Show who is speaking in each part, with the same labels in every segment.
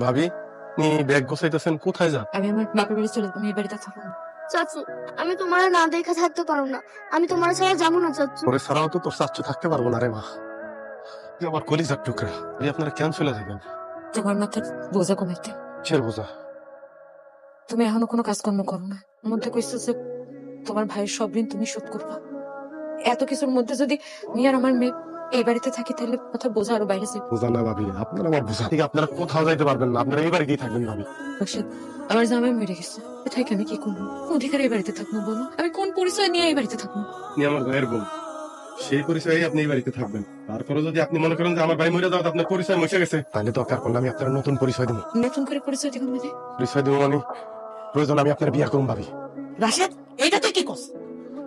Speaker 1: ভাবি, আপনি ব্যাগ গোছাইতেছেন, কোথায় যান?
Speaker 2: আমি আমার বাপের বাড়ি চলে যাবো, আমি এই বাড়িতে থাকবো না।
Speaker 3: চাচু, আমি তোমার না দেখা থাকতে পারবো না। আমি তোমার ছাড়া যাবো না চাচু।
Speaker 1: ওরে ছাড়াও তো তোর চাচ্চু থাকতে পারবো না রে মা। তুই আমার কলিজার টুকরা, এই আপনারা কেন চলে যাবেন?
Speaker 2: তোমার মাথার বোঝা কমাইতে
Speaker 1: কিসের বোঝা?
Speaker 2: তুমি এখনো কোনো কাজকর্ম করো না। ওর মধ্যে কইছো যে তোমার ভাইয়ের সব ঋণ তুমি শোধ করবা। এত কিছুর মধ্যে যদি আমি আর আমার মেয়ে এই বাড়িতে থাকি তাহলে মাথার বোঝা আরো বাইরে যাবে।
Speaker 1: বোঝা না ভাবি, আপনারা আমার বোঝা থেকে আপনারা কোথাও যাইতে পারবেন না, আপনারা এই বাড়িতেই থাকবেন ভাবি।
Speaker 2: রাশেদ, আমার জামাই মরে গেছে, কোথায় আমি কি করবো? কোন অধিকারে এই বাড়িতে থাকবো বলো? আমি কোন পরিচয় নিয়ে এই বাড়িতে থাকবো?
Speaker 1: আপনি আমার ভাইয়ের বোন, সেই পরিচয়ে আপনি এই বাড়িতে থাকবেন। তারপরে যদি আপনি মনে করেন যে আমার ভাই মরে যাওয়া আপনার পরিচয় মুছে গেছে, তাহলে দরকার পড়লে আমি আপনার নতুন পরিচয় দেবো।
Speaker 2: নতুন করে পরিচয় দিব মানে?
Speaker 1: পরিচয় দেবো মানে প্রয়োজন আমি আপনার বিয়া করুন ভাবি।
Speaker 4: রাশেদ, এইটা তুই কি করছ?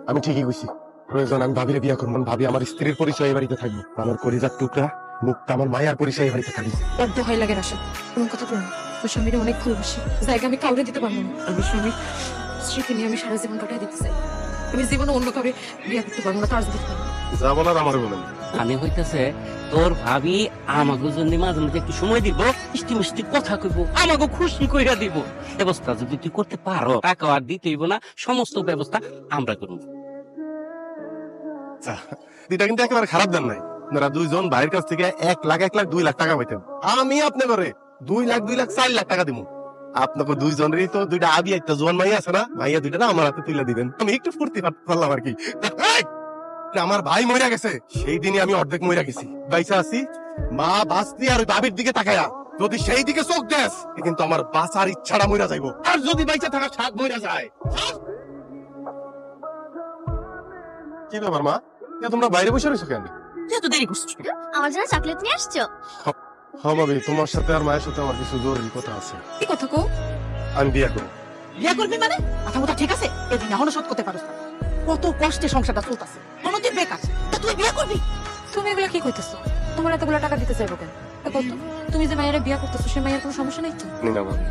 Speaker 1: আমি ঠিকই কইছি, প্রয়োজন আমি ভাবিরে বিয়া করবো। ভাবি আমার স্ত্রীর পরিচয় এই বাড়িতে থাকবো, আমার কলিজার টুকরা মুক্তা আমার মায়ের পরিচয় এই বাড়িতে থাকবে।
Speaker 2: বড্ড ভয় লাগে রাশেদ, কোন কথা বলো না। ওর স্বামীর অনেক ভালোবাসি, জায়গা আমি কাউরে দিতে পারবো না। আমি স্বামী স্ত্রীকে নিয়ে আমি সারা জীবন কাটাই দিতে চাই। আমি জীবনে অন্য কাউরে বিয়ে করতে পারবো না, তার দিতে পারবো না।
Speaker 1: যা বলার আমার বলেন।
Speaker 4: আমি হইতেছে তোর ভাবি আমাকে জন্য মাঝে মাঝে একটু সময় দিব, মিষ্টি মিষ্টি কথা কইব, আমাকে খুশি কইরা দিব। ব্যবস্থা যদি তুই করতে পারো, টাকা আর দিতে হইব না, সমস্ত ব্যবস্থা আমরা করব।
Speaker 1: এটা কিন্তু একেবারে খারাপ দেন নাই। আপনারা দুইজন ভাইয়ের কাছ থেকে 1,00,000 টাকা পাইতেন, আমি আপনি করে 2,00,000 4,00,000 টাকা দিব। আপনাকে দুইজনেরই তো দুইটা আবি একটা জোয়ান মাইয়া আছে না, মাইয়া দুইটা না আমার হাতে তুলে দিবেন, আমি একটু ফুর্তি পারলাম আর কি। আমার ভাই মরে গেছে, সেই দিনই আমি অর্ধেক মরে গেছি, বাইসা আছি। মা বাঁচতি আর ওই বাবির দিকে তাকায়া যদি সেই দিকে চোখ দেস, কিন্তু আমার বাঁচার ইচ্ছাটা মইরা যাইব। আর যদি বাইচা থাকা স্বাদ মইরা যায়। কি ব্যাপার মা, তোমরা বাইরে বসে রয়েছো কেন?
Speaker 4: এত দেরি করছিস?
Speaker 3: আমার জন্য চকলেট নিয়ে আসছো?
Speaker 1: হ্যাঁ ভাবি, তোমার সাথে আর মায়ের সাথে আমার কিছু জরুরি কথা আছে।
Speaker 2: কি কথা কো?
Speaker 1: আমি বিয়ে করবো।
Speaker 4: বিয়ে করবি মানে? কথা কথা ঠিক আছে, এদিন এখনো শোধ করতে পারছ না। কত কষ্টে সংসারটা চলতেছে, কোনদিন বেকার। তা তুই বিয়ে করবি?
Speaker 2: তুমি এগুলো কি কইতেছো? তোমার এতগুলো টাকা দিতে চাইবো কেন? দেখো তো, তুমি যে মায়ের বিয়ে করতেছো সে মায়ের কোনো সমস্যা নেই তো?
Speaker 1: না ভাবি,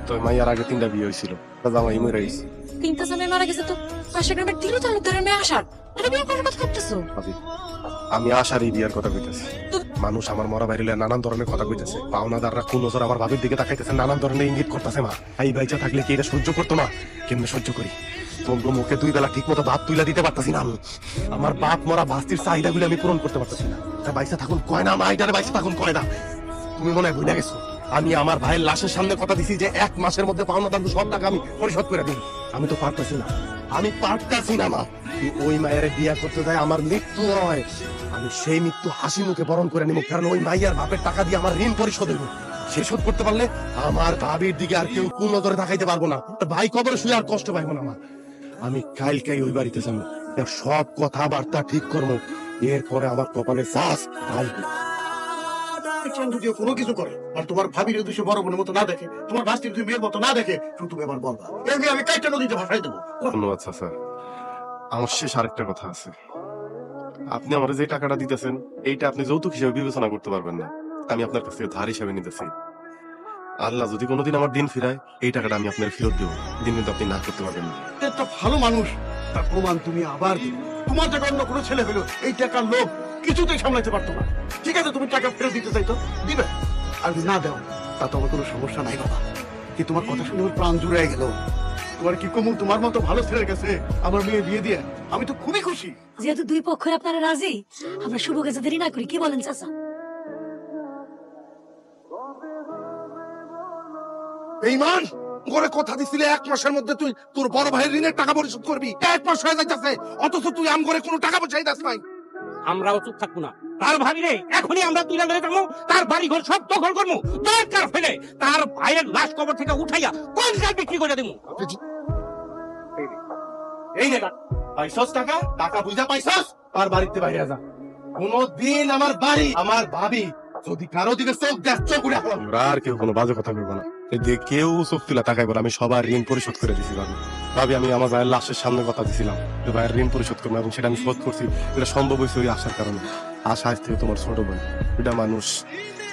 Speaker 1: তো মাইয়ার আগে 3টা বিয়ে হয়েছিল, জামাই মরে গেছে।
Speaker 2: 3টা জামাই মারা গেছে তো পাশে গ্রামের দিলু তালুকদারের মেয়ে আসার, এটা বিয়ে করার কথা ভাবতেছো?
Speaker 1: ভাবি, আমি আশারই বিয়ার কথা কইতেছি। মানুষ আমার মরা বাইরে নানান ধরনের কথা কইতেছে, পাওনাদাররা কোন নজর আমার ভাবির দিকে তাকাইতেছে, নানান ধরনের ইঙ্গিত করতেছে। মা এই বাইচা থাকলে কি এটা সহ্য করতো না? কেমনে সহ্য করি? তোমরা মুখে 2 বেলা ঠিক মতো ভাত তুইলা দিতে পারতাছি না আমি। আমার বাপ মরা বাস্তির চাহিদাগুলো আমি পূরণ করতে পারতাছি না। বাইচা থাকুন কয় না, মা এটারে বাইচা থাকুন কয় না। তুমি মনে হয় ভুলে গেছো, আমি আমার ভাইয়ের লাশের সামনে কথা দিছি যে 1 মাসের মধ্যে পাওনাদার সব টাকা আমি পরিশোধ করে দিই। আমি তো পারতাছি না, আমি পারতাছি না মা। ওই মায়ের বিয়া করতে যায় আমার মৃত্যু হয়, আমি সেই মৃত্যু হাসি মুখে বরণ করে নিব, কারণ ওই মাইয়ার বাপের টাকা দিয়ে আমার ঋণ পরিশোধ হইব। সে শোধ করতে পারলে আমার ভাবির দিকে আর কেউ কোন নজরে তাকাইতে পারবো না, ভাই কবরে শুয়ে আর কষ্ট পাইবো না মা। আমি কালকেই ওই বাড়িতে যাবো, সব কথাবার্তা ঠিক করবো, এরপরে আমার কপালে শ্বাস ঢালবো।
Speaker 5: যদি কোনো কিছু করে আর তোমার ভাবির উদ্দেশ্য বড় বোনের মতো না দেখে, তোমার ভাস্তির দুই মেয়ের মতো না দেখে, শুধু তুমি এবার বলবা, এমনি আমি কাইটা নদীতে ভাসাই দেবো।
Speaker 1: ধন্যবাদ চাচা। আমার শেষ আরেকটা কথা আছে, আপনি আমার যে টাকাটা দিতেছেন এইটা আপনি যৌতুক হিসেবে বিবেচনা করতে পারবেন না, আমি আপনার কাছ থেকে ধার হিসেবে নিতেছি। আল্লাহ যদি কোনোদিন আমার দিন ফিরায়, এই টাকাটা আমি আপনার ফেরত দেবো, দিন কিন্তু আপনি না করতে পারবেন না।
Speaker 5: একটা ভালো মানুষ, তার প্রমাণ তুমি আবার দিবে। তোমার টাকা অন্য কোনো ছেলে হলো এই টাকার লোভ কিছুতেই সামলাইতে পারতো না। ঠিক আছে, তুমি টাকা ফেরত দিতে চাইতো, দিবে। আর যদি না দাও তা তো আমার কোনো সমস্যা নাই বাবা। কি তোমার কথা শুনে আমার প্রাণ জুড়ে গেল। তোমার কি কমু, তোমার মতো ভালো ছেলের কাছে আমার মেয়ে বিয়ে দিয়ে আমি তো খুবই খুশি।
Speaker 6: যেহেতু দুই পক্ষের আপনারা রাজি, আমরা শুরু কাছে দেরি না করি, কি বলেন চাচা?
Speaker 5: বেঈমান, করে কথা দিছিলে 1 মাসের মধ্যে তুই তোর বড় ভাইয়ের ঋণের টাকা পরিশোধ করবি, 1 মাস হয়ে যাইতেছে, অথচ তুই আম করে কোনো টাকা পয়সাই দাস নাই।
Speaker 4: আমরাও চুপ থাকবো না। তার ভাবি রে এখনই আমরা তুলে ধরে যাবো, তার বাড়ি ঘর সব দখল করবো, দরকার ফেলে তার ভাইয়ের লাশ কবর থেকে উঠাইয়া কোন জায়গায় বিক্রি করে দেবো।
Speaker 1: এই নে পাইছস টাকা, টাকা বুঝা পাইছস, তার বাড়িতে বাইরে যা। কোনদিন আমার বাড়ি, আমার ভাবি যদি কারো দিকে চোখ দেখ, চোখ উড়ে ফেলাম। আমরা আর কেউ কোনো বাজে কথা বলবো না, যে কেউ চোখ তুলা তাকাই বলে আমি সবার ঋণ পরিশোধ করে দিছি। ভাবি আমি আমার ভাইয়ের লাশের সামনে কথা দিছিলাম যে ভাইয়ের ঋণ পরিশোধ করবো, এবং সেটা আমি শোধ করছি। এটা সম্ভব হয়েছে ওই আশার কারণে। আশা আজ থেকে তোমার ছোট বোন, এটা মানুষ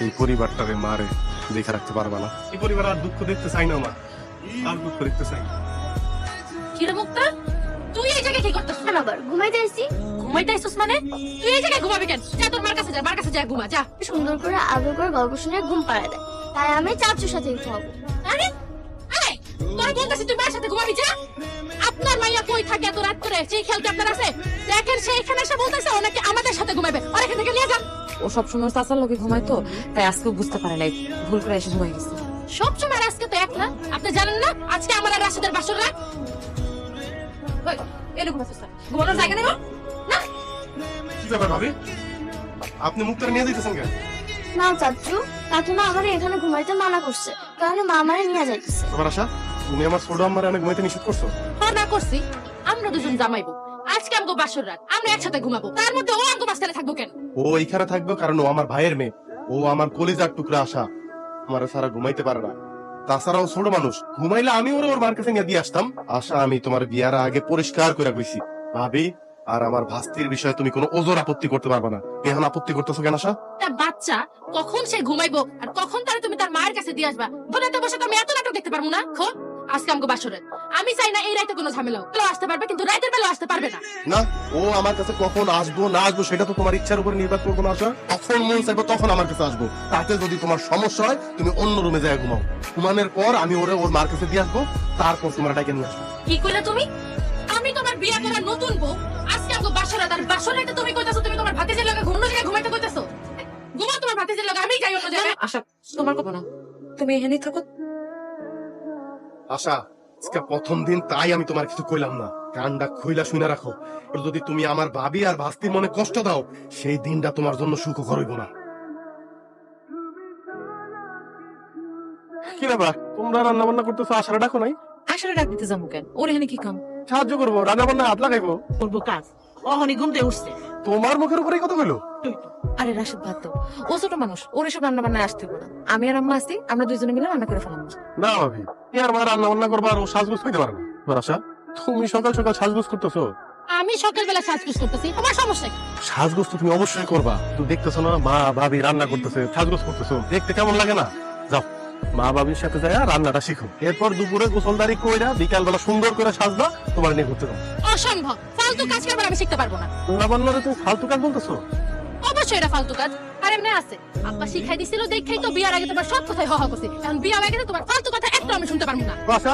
Speaker 1: এই পরিবারটাকে মারে দেখে রাখতে পারবা না। এই পরিবার আর দুঃখ দেখতে চাই না মা, আর দুঃখ দেখতে চাই না।
Speaker 6: কিরে মুক্তা, তুই এই জায়গায় কি করতেছ?
Speaker 3: আবার ঘুমাইতে আসছি।
Speaker 2: ঘুমাইতে আইছিস মানে? তুই এই জায়গায় ঘুমাবি কেন? যা তোর মার কাছে যা, মার কাছে যা ঘুমা যা।
Speaker 3: সুন্দর করে আদর করে গল্প শুনে ঘুম পাড়ায় দেয়, তাই আমি চাচুর সাথে ঘুমাবো।
Speaker 2: আরে এই তোর বলতেছিস তুই মার সাথে ঘুমাবি যা। আপনার মাইয়া কই থাকে এত রাত করে? সেই খেয়াল কি আপনার আছে? দেখেন সে এখানে এসে বলতেছে ও নাকি আমাদের সাথে ঘুমাবে, আর এখান থেকে নিয়ে যান। ও সবসময় চাচার লোকে ঘুমায় তো, তাই আজকেও বুঝতে পারে নাই, ভুল করে এসে ঘুমাই গেছে। সবসময় আর আজকে তো এক না, আপনি জানেন না আজকে আমার আর রাশেদের বাসর রাত। ওই এরকম আছে স্যার, ঘুমানোর জায়গা নেই না?
Speaker 1: কি ব্যাপার ভাবি, আপনি মুক্তার নিয়ে দিতেছেন কেন?
Speaker 3: না চাচু, কাকিমা আমার এখানে ঘুমাইতে মানা করছে, কারণ মা আমারে নিয়ে যাইতেছে।
Speaker 1: তোমার আশা, তুমি আমার ছোট আম্মারে অনেক ঘুমাইতে নিষেধ করছো।
Speaker 2: হ্যাঁ না করছি, আমরা দুজন জামাইবো, আজকে আমগো বাসর রাত, আমরা একসাথে ঘুমাবো, তার মধ্যে ও আমগো মাঝখানে থাকবো কেন?
Speaker 1: ও এইখানে থাকবে কারণ ও আমার ভাইয়ের মেয়ে, ও আমার কলিজার টুকরা আশা, আমার সারা ঘুমাইতে পারে না। তাছাড়াও ছোট মানুষ, ঘুমাইলে আমি ওর মার কাছে নিয়ে দিয়ে আসতাম। আশা, আমি তোমার বিয়ার আগে পরিষ্কার করে কইছি ভাবি, আর আমার ভাস্তির বিষয়ে তুমি কোনো ওজোর আপত্তি করতে পারবে না। এখন আপত্তি করতেছো কেন আশা?
Speaker 2: তা বাচ্চা কখন সে ঘুমাইবো আর কখন তারে তুমি তার মায়ের কাছে দিয়ে আসবা? ঘুমাইতে বসে তো আমি এত নাটক দেখতে পারবো না। খো আজকে আমগো বাসর রাত, আমি চাই না এই রাতে কোনো ঝামেলা হোক। বেলা আসতে পারবে কিন্তু রাতের বেলা আসতে পারবে না।
Speaker 1: না, ও আমার কাছে কখন আসবো না আসবো সেটা তো তোমার ইচ্ছার উপর নির্ভর করবো না আশা। তখন মন চাইবো তখন আমার কাছে আসবো। তাতে যদি তোমার সমস্যা হয় তুমি অন্য রুমে যাই ঘুমাও। ঘুমানোর পর আমি ওর মার কাছে দিয়ে আসবো, তারপর তোমার ডাকে নিয়ে আসবো।
Speaker 2: কি কইলা তুমি? আমি তোমার বিয়া করা নতুন বউ, আজকে আমগো বাসর রাত, আর বাসর রাতে তুমি কইতাছো তুমি তোমার ভাতিজের লগে ঘুমানো জায়গায় ঘুমাইতে কইতাছো? ঘুমাও তোমার ভাতিজের লগে, আমি যাই অন্য জায়গায়। আশা তোমার কথা না, তুমি এখানেই থাকো।
Speaker 1: আশা, আজকে প্রথম দিন তাই আমি তোমার কিছু কইলাম না, কানটা খুইলা শুনে রাখো। আর যদি তুমি আমার ভাবি আর ভাস্তির মনে কষ্ট দাও, সেই দিনটা তোমার জন্য সুখকর হইব না। কি ব্যাপার, তোমরা রান্না বান্না করতেছো, আশারা ডাকো নাই?
Speaker 2: আসলে ডাক দিতে যাবো কেন? ওর এখানে কি কাম?
Speaker 1: সাহায্য করবো, রান্না বান্না হাত লাগাইবো।
Speaker 6: করবো কাজ, অহনি ঘুমতে উঠছে।
Speaker 1: তোমার মুখের উপরেই কথা কইলো।
Speaker 2: আরে রাশেদ ভাত দাও, ও ছোট মানুষ, ওর এসব রান্না বান্না আসতে হবে না। আমি আর আম্মা আছি, আমরা দুইজনে মিলে রান্না করে ফেলাম।
Speaker 1: না ভাবি, আর মা রান্না বান্না করবা আর ও সাজগোজ করতে পারে না। আশা, তুমি সকাল সকাল সাজগোজ করতেছো।
Speaker 2: আমি সকালবেলা সাজগোজ করতেছি, আমার সমস্যা কি?
Speaker 1: সাজগোজ তো তুমি অবশ্যই করবা। তুমি দেখতেছো না মা ভাবি রান্না করতেছে, সাজগোজ করতেছো, দেখতে কেমন লাগে না? যাও, মা ভাবির সাথে যায় রান্নাটা শিখো। এরপর দুপুরে গোসলদারি কইরা বিকাল বেলা সুন্দর করে সাজবা, তোমার নিয়ে ঘুরতে যাও।
Speaker 2: অসম্ভব, ফালতু কাজ করবার আমি শিখতে পারবো না।
Speaker 1: রান্না বান্নারে তুমি ফালতু কাজ বলতেছো?
Speaker 2: অবশ্যই এটা ফালতু কাজ। আর এমনি আছে, আব্বা শিখাই দিছিল দেখেই তো বিয়ার আগে তোমার সব কথাই হওয়া করছে। এখন বিয়া হয়ে গেছে, তোমার ফালতু কথা একটা আমি শুনতে পারবো না।
Speaker 1: আশা,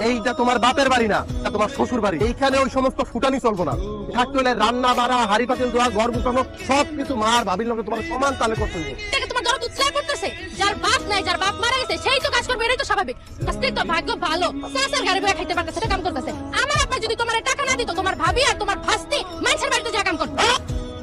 Speaker 1: এইটা তোমার বাপের বাড়ি না, এটা তোমার শ্বশুর বাড়ি। এইখানে ওই সমস্ত ফুটানি চলবো না। থাকতে হলে রান্না বাড়া, হাড়ি পাতিল ধোয়া, ঘর গুছানো সবকিছু মার ভাবির লোকে তোমার সমান তালে করতে হবে।
Speaker 2: এটা তোমার দরদ উৎসাহ করতেছে। যার বাপ নাই, যার বাপ মারা গেছে, সেই তো কাজ করবে, এটাই তো স্বাভাবিক। আজকে তো ভাগ্য ভালো, সাসার গাড়ি বয়ে খাইতে পারতেছে, এটা কাম করতেছে। আমার আপা যদি তোমার টাকা না দিত, তোমার ভাবি আর তোমার ভাস্তি মানুষের বাড়িতে যা কাম করতো।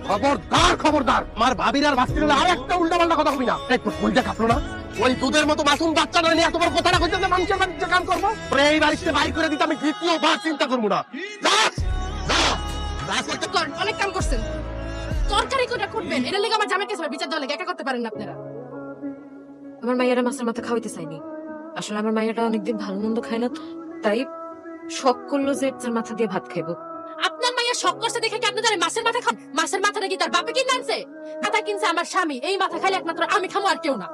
Speaker 1: খবরদার, খবরদার, আমার ভাবির আর ভাস্তির হলে আর একটা উল্টা পাল্টা কথা কবি না। এই তো কইটা কাঁপলো না? ওই দুধের মতো মাসুম বাচ্চাটা নিয়ে তোমার কথাটা কইতে যে মানুষের বাড়িতে কাম করবো, এই বাড়িতে বাইর করে দিতে আমি দ্বিতীয়বার চিন্তা করবো না।
Speaker 2: অনেক কাম করছেন, তরকারি কোটা করবেন, এটা লেগে আমার জামাই কাছে বিচার দেওয়া লেগে একা করতে পারেন না আপনারা। আমার মাইয়ারা মাছের মাথা খাওয়াইতে চাইনি। আসলে আমার মাইয়াটা অনেকদিন ভালো মন্দ খায় না, তাই শখ করলো যে মাছের মাথা দিয়ে ভাত খাইবো। আপনার মাইয়া শখ করছে দেখে কি আপনি তার মাছের মাথা খান? মাছের মাথাটা কি তার বাপে কিনে আনছে? মাথা কিনছে আমার স্বামী, এই মাথা খাইলে একমাত্র আমি খামো, আর কেউ না।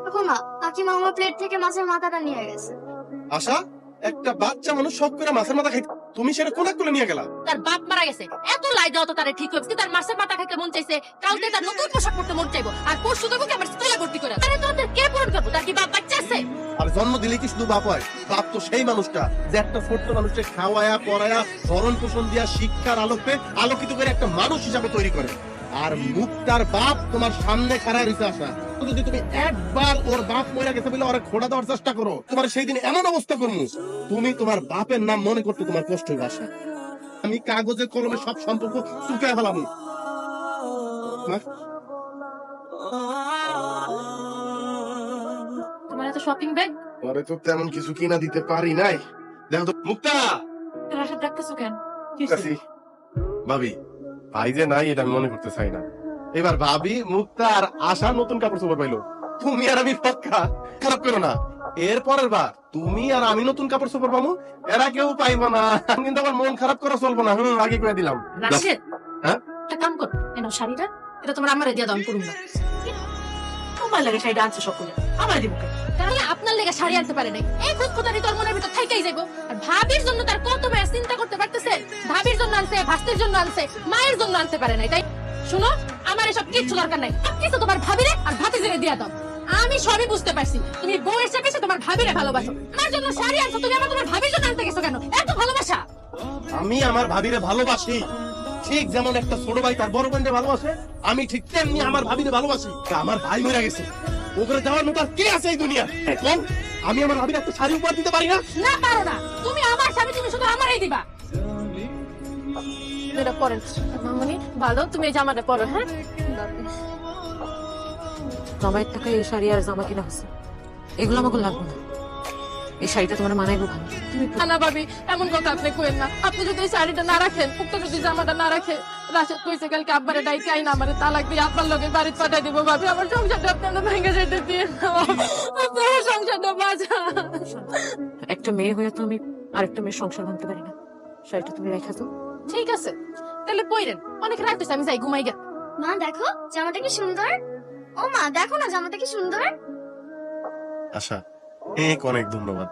Speaker 3: দেখো মা, কাকিমা আমার প্লেট থেকে মাছের মাথাটা নিয়ে গেছে।
Speaker 1: আশা, একটা বাচ্চা মানুষ শখ করে মাছের মাথা খাইতে, তুমি সেটা কোন করে নিয়ে গেলা?
Speaker 2: তার বাপ মারা গেছে, এত লাই দেওয়া তো তারে ঠিক হয়েছে। তার মাছের মাথা খাইতে মন চাইছে, কালকে তার নতুন পোশাক পরতে মন চাইবো, আর পরশু দেবো কি আমার স্কুলে ভর্তি করে। আরে তোদের কে পূরণ করবো? তার কি বাপ বাচ্চা আছে?
Speaker 1: আর জন্ম দিলে কি শুধু বাপ হয়? বাপ তো সেই মানুষটা যে একটা ছোট্ট মানুষকে খাওয়ায়া পড়ায়া ভরণ পোষণ দিয়া শিক্ষার আলোকে আলোকিত করে একটা মানুষ হিসাবে তৈরি করে। আর মুক্তার বাপ তোমার সামনে খাড়া রয়েছে আশা। যদি তুমি একবার ওর বাপ মরে গেছে বলে ওরা খোড়া দেওয়ার চেষ্টা করো, তোমার সেই দিন এমন অবস্থা করবো তুমি তোমার বাপের নাম মনে করতে তোমার কষ্ট হবে আশা। আমি কাগজে কলমে সব সম্পর্ক চুকায় ফেলাম।
Speaker 2: তোমার এত শপিং ব্যাগ?
Speaker 1: পরে তো তেমন কিছু কিনা দিতে পারি নাই। দেখো তো মুক্তা,
Speaker 2: রাশাদ ডাকতেছো কেন?
Speaker 1: কাছি ভাবি, ভাই যে নাই এটা আমি মনে করতে চাই না। এবার ভাবি, মুক্তা আর আশা নতুন কাপড় চোপড় পাইলো, তুমি আর আমি পাক্কা খারাপ করো না। এর পরের বার তুমি আর আমি নতুন কাপড় চোপড় পাবো, এরা কেউ পাইবো না। কিন্তু আমার মন খারাপ করা চলবো না। আগে করে দিলাম।
Speaker 2: রাশেদ,
Speaker 1: হ্যাঁ?
Speaker 2: একটা কাম কর, এ নাও শাড়িটা, এটা তোমার আমারে দিয়ে দাও, আমি করুন না।
Speaker 6: তোমার লাগে শাড়িটা আনছে সকলে, আমার দিব কেন?
Speaker 7: তাহলে আপনার লেগে শাড়ি আনতে পারে নাই এই খুঁতখুঁতানি তোর মনের ভিতর থাইকাই যাইবো। আর ভাবির জন্য তার কত মায়ের চিন্তা করতে পারতেছে, ভাবির জন্য আনছে, ভাস্তির জন্য আনছে, মায়ের জন্য আনতে পারে নাই। তাই শুনো, আমার এসব কিচ্ছু দরকার নাই, কিছু তোমার ভাবিরে আর ভাতিজিরে দিয়া দাও। আমি সবই বুঝতে পারছি, তুমি বউয়ের চেয়ে তোমার ভাবিরে ভালোবাসো। আমার জন্য শাড়ি আনছো, তুমি আমার তোমার ভাবির জন্য আনতে গেছো কেন? এত ভালোবাসা।
Speaker 1: আমি আমার ভাবিরে ভালোবাসি, ঠিক যেমন একটা ছোট ভাই তার বড় বোনকে ভালোবাসে, আমি ঠিক তেমনি আমার ভাবিরে ভালোবাসি। আমার ভাই মরে গেছে, ওখানে যাওয়ার মতো আর কে আছে এই দুনিয়া? এখন আমি আমার ভাবির একটা শাড়ি উপহার দিতে পারি না?
Speaker 7: না পারো না, তুমি আমার স্বামী, তুমি শুধু আমারই দিবা। এটা পরেন মামনি, ভালো তুমি এই জামাটা পরো। হ্যাঁ,
Speaker 2: জামাইয়ের টাকায় এই শাড়ি আর জামা কিনা হচ্ছে, এগুলো আমাকে লাগবে না। এই শাড়িটা তোমার মানাইবো ভালো। তুমি
Speaker 7: না ভাবি, এমন কথা আপনি কইেন না। আপনি যদি এই শাড়িটা না রাখেন, উক্ত যদি জামাটা না রাখে, রাশেদ কইছে কালকে আব্বারে ডাইকে আইনা আমারে তালাক দিয়ে আব্বার লগে বাড়ি পাঠাই দিব। ভাবি, আমার সংসারটা আপনারা ভেঙে যেতে দিয়ে আপনার সংসারটা বাঁচা।
Speaker 2: একটা মেয়ে হয়ে তো আমি আরেকটা মেয়ের সংসার ভাঙতে পারি না। শাড়িটা তুমি রেখা তো।
Speaker 7: ঠিক আছে, তাহলে পইরেন, অনেক রাত হইছে, আমি যাই ঘুমাই গে।
Speaker 3: মা দেখো জামাটা কি সুন্দর। ও মা দেখো না জামাটা কি সুন্দর।
Speaker 1: আশা, অনেক ধন্যবাদ।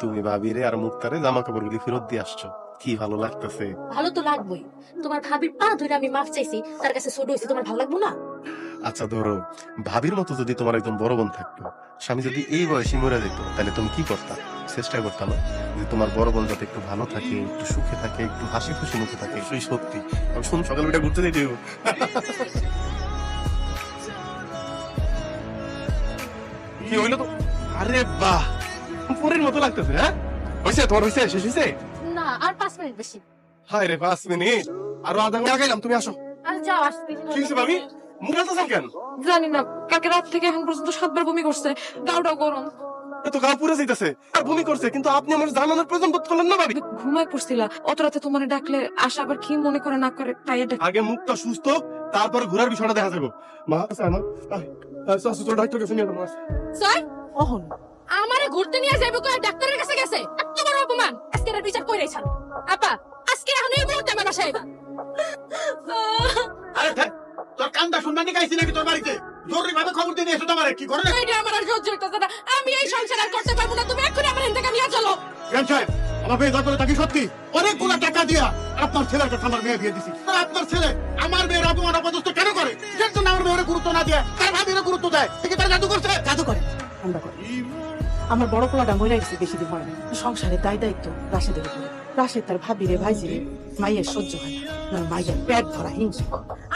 Speaker 1: তুমি ভাবিরে আর মুক্তারে জামা কাপড়গুলি ফেরত দিয়ে আসছো, কি ভালো লাগতেছে।
Speaker 6: ভালো তো লাগবেই, তোমার ভাবির পা ধরে আমি মাফ চাইছি, তার কাছে ছোট হয়েছে, তোমার ভালো লাগবো না?
Speaker 1: আচ্ছা ধরো, ভাবির মতো যদি তোমার একজন বড় বোন থাকতো, স্বামী যদি এই বয়সে মরে যেত, তাহলে তুমি কি করতা? চেষ্টা করতাম যে তোমার বড় বোন যাতে একটু ভালো থাকে, একটু সুখে থাকে, একটু হাসি খুশি মুখে থাকে। সেই সত্যি আমি শুন সকাল বেটা ঘুরতে যাই দেব। কি হইলো তো? আরে বাহ, পরের মতো লাগতেছে। হ্যাঁ হয়েছে, তোমার হয়েছে, শেষ হয়েছে?
Speaker 7: না, আর 5 মিনিট বেশি।
Speaker 1: হায় রে, 5 মিনিট আরো আধা ঘন্টা গেলাম। তুমি আসো।
Speaker 7: আর যাও, আসতে
Speaker 1: কি হয়েছে ভাবি? মুখ হালতেছেন কেন?
Speaker 2: জানি না, কালকে রাত থেকে এখন পর্যন্ত 7 বার বমি করছে, গাওটাও গরম।
Speaker 1: এত গা পুড়ে যাইতেছে আর বমি করছে, কিন্তু আপনি আমার জানানোর প্রয়োজন বোধ করলেন না ভাবি।
Speaker 2: ঘুমায় পড়ছিলা, অত রাতে তোমার ডাকলে আশা আবার কি মনে করে না করে, তাই এটা।
Speaker 1: আগে মুখটা সুস্থ, তারপরে ঘোরার বিষয়টা দেখা যাবে। মা আছে আমার, ডাক্তারকে শুনিয়ে দাও।
Speaker 7: স্যার,
Speaker 2: অহন
Speaker 7: আমারে ঘুরতে নিয়ে যাইবো কই ডাক্তারের কাছে গেছে? এত বড় অপমান, আজকে এর বিচার কইরাই ছাড়। আপা, আজকে এখন এই মুহূর্তে আমার বাসায় আইবা।
Speaker 5: আরে ধ্যাৎ, তোর কান্দা শুনবানি গাইছি নাকি তোর বাড়িতে? জরুরি ভাবে খবর দিয়ে এসো তোমারে, কি করে?
Speaker 7: এইটা আমার আর সহ্য হইতাছে না, আমি এই সংসার আর করতে পারবো না। তুমি এক্ষুনি আমার এখান থেকে নিয়ে চলো।
Speaker 5: কেন সাহেব, আমার মেয়ে দরকার থাকি সত্যি অনেকগুলো টাকা দিয়া আপনার ছেলের কাছে আমার মেয়ে দিয়ে দিছি। আর আপনার ছেলে আমার মেয়ের অপমান অপদস্থ কেন করে? যার জন্য আমার মেয়ের গুরুত্ব না দিয়ে তার ভাবির গুরুত্ব দেয়, ঠিক তার জাদু করছে।
Speaker 8: জাদু করে আমরা করি। আমার বড় পোলাটা মরে গেছে বেশি দিন হয় না, সংসারে দায় দায়িত্ব রাশেদের উপরে। রাশেদ তার ভাবিরে ভাইজিরে মাইয়ের সহ্য হয় না, মাইয়ের পেট ভরা হিংসা।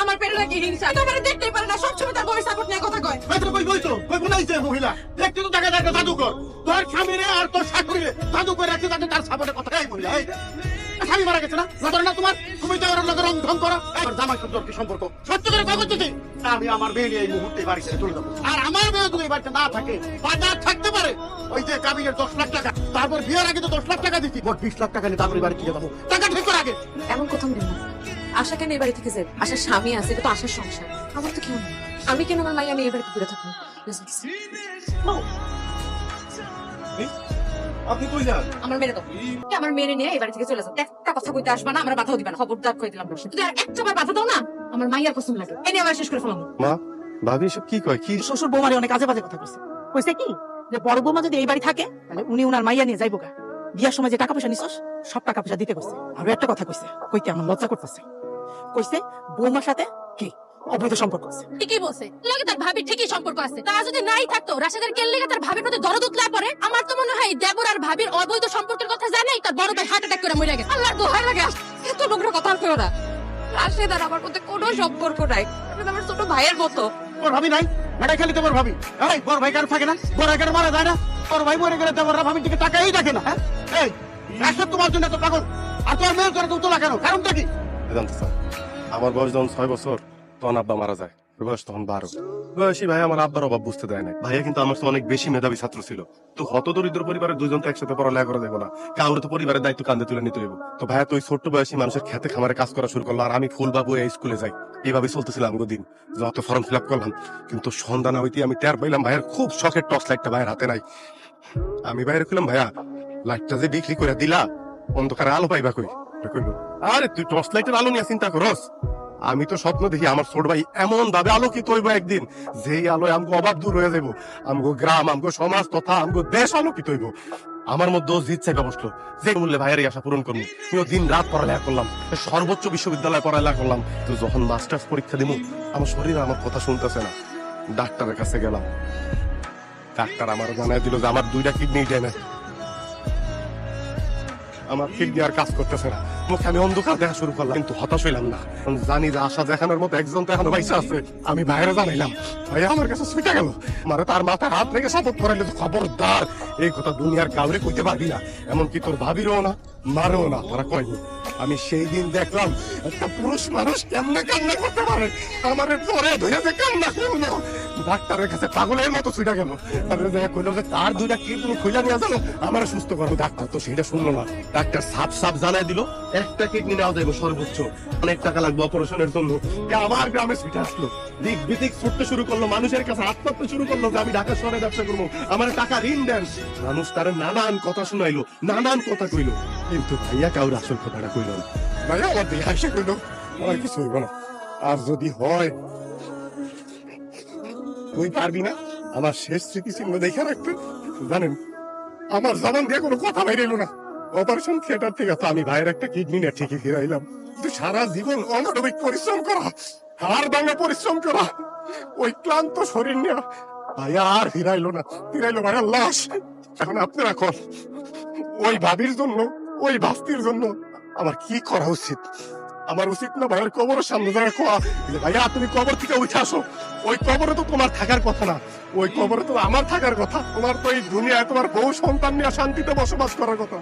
Speaker 7: আমার পেটে নাকি হিংসা? তোমার দেখতেই পারে না, সবসময় তার বউয়ের সাপোর্ট নিয়ে কথা কয়।
Speaker 5: হয়তো কই বইছো, কই বুনাইছে মহিলা দেখতে তো টাকা টাকা জাদু কর। তোর স্বামীরে আর তোর শাশুড়িরে জাদু করে রাখছে, তাতে তার সাপোর্টে কথা এই মহিলা। এই স্বামী মারা গেছে না, নজর না তোমার? তুমি তো ওর লগে রং করো। আর জামাই সহ্য কি সম্পর্ক? সত্য করে কাগজ দিতে আমি আমার মেয়ে নিয়ে এই মুহূর্তে বাড়ি ছেড়ে চলে যাবো। আর আমার মেয়ে যদি এই বাড়িতে না থাকে বা না থাকতে পারে, ওই যে কাবিনের 10 লাখ টাকা, তারপর বিয়ের আগে তো 10 লাখ টাকা দিচ্ছি, মোট 20 লাখ টাকা নিয়ে তারপরে বাড়ি থেকে যাবো। টাকা ঠিক করে আগে।
Speaker 2: এমন কথা বলি না। আশা কেন এই বাড়ি থেকে যাবে? আশার স্বামী আছে, এটা তো আশার সংসার। আমার তো কেউ নেই, আমি কেন আমার মাইয়া নিয়ে এই বাড়িতে ঘুরে থাকবো?
Speaker 1: আপনি কই যান?
Speaker 2: আমার মেরে দাও, আমার মেরে নিয়ে এই বাড়ি থেকে চলে যাও। একটা কথা কইতে আসবা না, আমার বাধাও দিবা না, খবরদার কই দিলাম। যদি আর একটা বার বাধা দাও না, আমার মাইয়ার পছন্দ লাগে, এই নিয়ে আমার শেষ করে ফেলাম।
Speaker 1: মা, ভাবি সব কি কয়? কি
Speaker 8: শ্বশুর বৌমারে অনেক আজে বাজে কথা কইছে। কইছে কি যে বড় বৌমা যদি এই বাড়ি থাকে তাহলে উনি উনার মাইয়া নিয়ে যাইবো গা। বিয়ার সময় যে টাকা পয়সা নিছস সব টাকা পয়সা দিতে কইছে। আরো একটা কথা কইছে, কইতে আমার লজ্জা করতেছে। কইছে বৌমার সাথে কি অবৈধ সম্পর্ক আছে।
Speaker 7: ঠিকই বলছে, লাগে তার ভাবির ঠিকই সম্পর্ক আছে। তা যদি নাই থাকতো, রাশেদের কেন লেগে তার ভাবির প্রতি দরদ উতলা পড়ে? আমার তো মনে হয় দেবর আর ভাবির অবৈধ সম্পর্কের কথা জানেই তার বড় ভাই হার্ট অ্যাটাক করে মরে গেছে। আল্লাহর দোহাই লাগে, এত নোংরা কথা আর কইও না। রাশেদ আর আমার মধ্যে কোনো সম্পর্ক নাই, আমার ছোট ভাইয়ের মতো।
Speaker 5: তোর ভাবি নাই, এটাই খালি তোমার ভাবি। এই বড় ভাই কার থাকে না? বড় ভাই কার মারা যায় না? তোর ভাই মরে গেলে তোমার ভাবির দিকে তাকাই দেখে না। এই রাশেদ তোমার জন্য তো পাগল, আর তোমার মেয়ের জন্য তো উতলা কেন? কারণটা কি?
Speaker 1: জানতে স্যার, আমার বয়স যখন 6 বছর তখন আব্বা মারা যায়, বয়স তখন 12। বয়সী ভাই আমার আব্বার অভাব বুঝতে দেয় না। ভাইয়া কিন্তু আমার অনেক বেশি মেধাবী ছাত্র ছিল। তো হত দরিদ্র পরিবারের দুজন তো একসাথে পড়ালেখা করা যাবে না, কাউরে তো পরিবারের দায়িত্ব কাঁধে তুলে নিতে হইব। তো ভাইয়া তো ওই ছোট্ট বয়সী মানুষের খেতে খামারে কাজ করা শুরু করলো, আর আমি ফুল বাবু এই স্কুলে যাই। এইভাবে চলতেছিলাম দিন, যত ফর্ম ফিল আপ করলাম। কিন্তু সন্ধ্যা না হইতে আমি টের পাইলাম ভাইয়ের খুব শখের টর্চ লাইটটা ভাইয়ের হাতে নাই। আমি বাইরে খুললাম, ভাইয়া লাইটটা যে বিক্রি করে দিলা, অন্ধকারে আলো পাইবা কই? কইলো, আরে তুই টর্চ লাইটের আলো নিয়ে চিন্তা করস? আমি তো স্বপ্ন দেখি আমার ছোট ভাই এমন ভাবে আলোকিত হইব একদিন, যেই আলোয় আমগো অভাব দূর হয়ে যাবো, আমগো গ্রাম, আমগো সমাজ তথা আমগো দেশ আলোকিত হইব। আমার মধ্যে জিত চাইবা বসলো, যে মূল্যে ভাইয়ের এই আশা পূরণ করবো। আমিও দিন রাত পড়ালেখা করলাম, সর্বোচ্চ বিশ্ববিদ্যালয়ে পড়ালেখা করলাম, তো যখন মাস্টার্স পরীক্ষা দিব আমার শরীর আমার কথা শুনতেছে না। ডাক্তারের কাছে গেলাম, ডাক্তার আমার জানাই দিল যে আমার 2টা কিডনি ড্যামেজ, আমার কিডনি আর কাজ করতেছে না। মুখে আমি অন্ধকার দেখা শুরু করলাম, কিন্তু হতাশ হইলাম না। আমি জানি যে আশা দেখানোর মতো একজন তো এখনো বাইসা আছে। আমি বাইরে জানাইলাম, ভাইয়া আমার কাছে ছুটে গেল, মানে তার মাথায় হাত রেখে শপথ করাইলে তো খবরদার এই কথা দুনিয়ার কাউরে কইতে পারবি না, এমনকি তোর ভাবিরও না, মারও না। তারা কয়নি। আমি সেই দিন দেখলাম একটা পুরুষ মানুষ কেমনে কান্না করতে পারে, আমার ধরে ধরে যে কান্না করলো। ডাক্তারের কাছে পাগলের মতো ছুটে গেল, তারপরে দেখা কইলো যে তার 2টা কিডনি খুলে নিয়ে যাবো, আমার সুস্থ করবো। ডাক্তার তো সেটা শুনলো না, ডাক্তার সাপ সাপ জানাই দিল একটা কিডনি নেওয়া যাবে সর্বোচ্চ, অনেক টাকা লাগবে অপারেশনের জন্য। আবার গ্রামে ছুটে আসলো, দিক বিদিক ছুটতে শুরু করলো, মানুষের কাছে হাত পাততে শুরু করলো যে আমি ঢাকা শহরে ব্যবসা করবো, আমার টাকা ঋণ দেন। মানুষ তার নানান কথা শুনাইলো, নানান কথা কইলো, কিন্তু ভাইয়া কাউর আসল কথাটা কইলো না। ভাইয়া আমার দিয়ে হাসে কইলো আমার কিছু হইব না, আর যদি হয় তুই পারবি না আমার শেষ স্মৃতিচিহ্ন দেখে রাখতে। জানেন আমার জবান দিয়ে কোনো কথা বাইরে এলো না। অপারেশন থিয়েটার থেকে তো আমি ভাইয়ের একটা কিডনি নিয়ে ঠিকই ফিরাইলাম, কিন্তু সারা জীবন অনাটবিক পরিশ্রম করা, হাড় ভাঙা পরিশ্রম করা, ওই ক্লান্ত শরীর নিয়ে ভাইয়া আর ফিরাইলো না, ফিরাইলো ভাইয়ার লাশ। এখন আপনারা কর, ওই ভাবির জন্য, ওই ভাস্তির জন্য আমার কি করা উচিত? আমার উচিত না ভাইয়ের কবরের সামনে যারা কোয়া যে ভাইয়া তুমি কবর থেকে উঠে আসো? ওই কবরে তো তোমার থাকার কথা না, ওই কবরে তো আমার থাকার কথা। তোমার তো এই দুনিয়ায় তোমার বউ সন্তান নিয়ে শান্তিতে বসবাস করার কথা,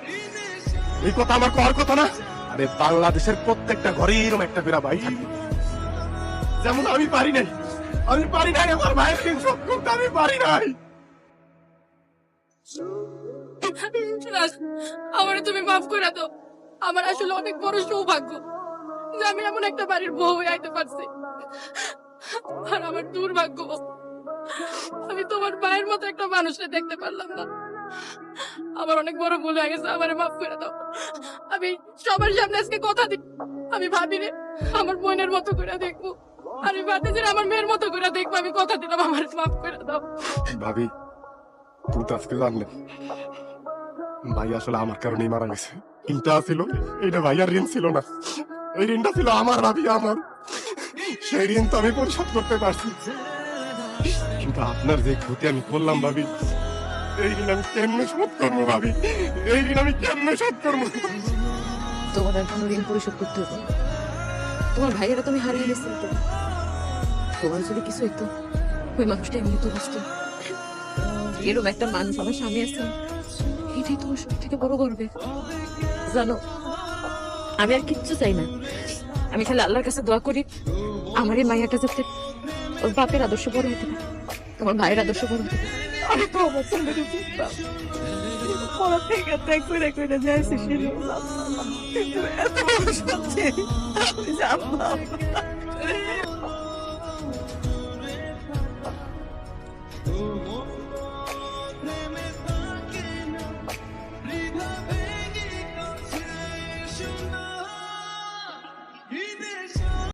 Speaker 1: এই কথা আমার করার কথা না। আরে বাংলাদেশের প্রত্যেকটা ঘরে এরকম একটা করে ভাই থাকে, যেমন আমি পারি নাই, আমি পারি নাই আমার ভাইয়ের ঋণ শোধ করতে, আমি পারি নাই।
Speaker 7: আমার তুমি মাফ করে দাও। আমার আসলে অনেক বড় সৌভাগ্য যে আমি এমন একটা বাড়ির বউ হয়ে আইতে পারছি, আর আমার দুর্ভাগ্য আমি তোমার ভাইয়ের মতো একটা মানুষকে দেখতে পারলাম না। আমার অনেক বড় ভুল হয়ে গেছে, আমারে মাফ করে দাও। আমি সবার সামনে আজকে কথা দিই, আমি ভাবি রে আমার বোনের মতো করে দেখবো, আমি ভাবতে যে আমার মেয়ের মতো করে দেখবো। আমি কথা দিলাম, আমার মাফ করে দাও।
Speaker 1: ভাবি তুই তো আজকে জানলে ভাই আসলে আমার কারণেই মারা গেছে, কিন্তু ছিল এটা ভাইয়ার ঋণ ছিল না, এই ঋণটা ছিল আমার। ভাবি আমার সেই ঋণ তো আমি পরিশোধ করতে পারছি, কিন্তু আপনার যে ক্ষতি আমি করলাম ভাবি, এই ঋণ আমি কেমনে শোধ করবো? ভাবি এই ঋণ আমি কেমনে শোধ করবো?
Speaker 2: তোমার আর কোনো ঋণ পরিশোধ করতে হবে না। তোমার ভাইয়েরা তুমি হারিয়ে গেছিলে, তো তোমার যদি কিছু হইতো ওই মানুষটা এমনি তো বুঝতো। এরকম একটা মানুষ আমার স্বামী আছে, এটাই তোমার সব থেকে বড় গর্বের। জানো আমি আর কিচ্ছু চাই না, আমি খালি আল্লাহর কাছে দোয়া করি আমার এই মাইয়াটা যাতে ওর বাপের আদর্শ বড় হতে পারে, তোমার ভাইয়ের আদর্শ বড় হতে পারে। আমি তো আমার ছেলের বুঝতাম পড়া থেকে ত্যাগ করে করে যাইছি, কিন্তু এত বড় সত্যি আমি জানতাম।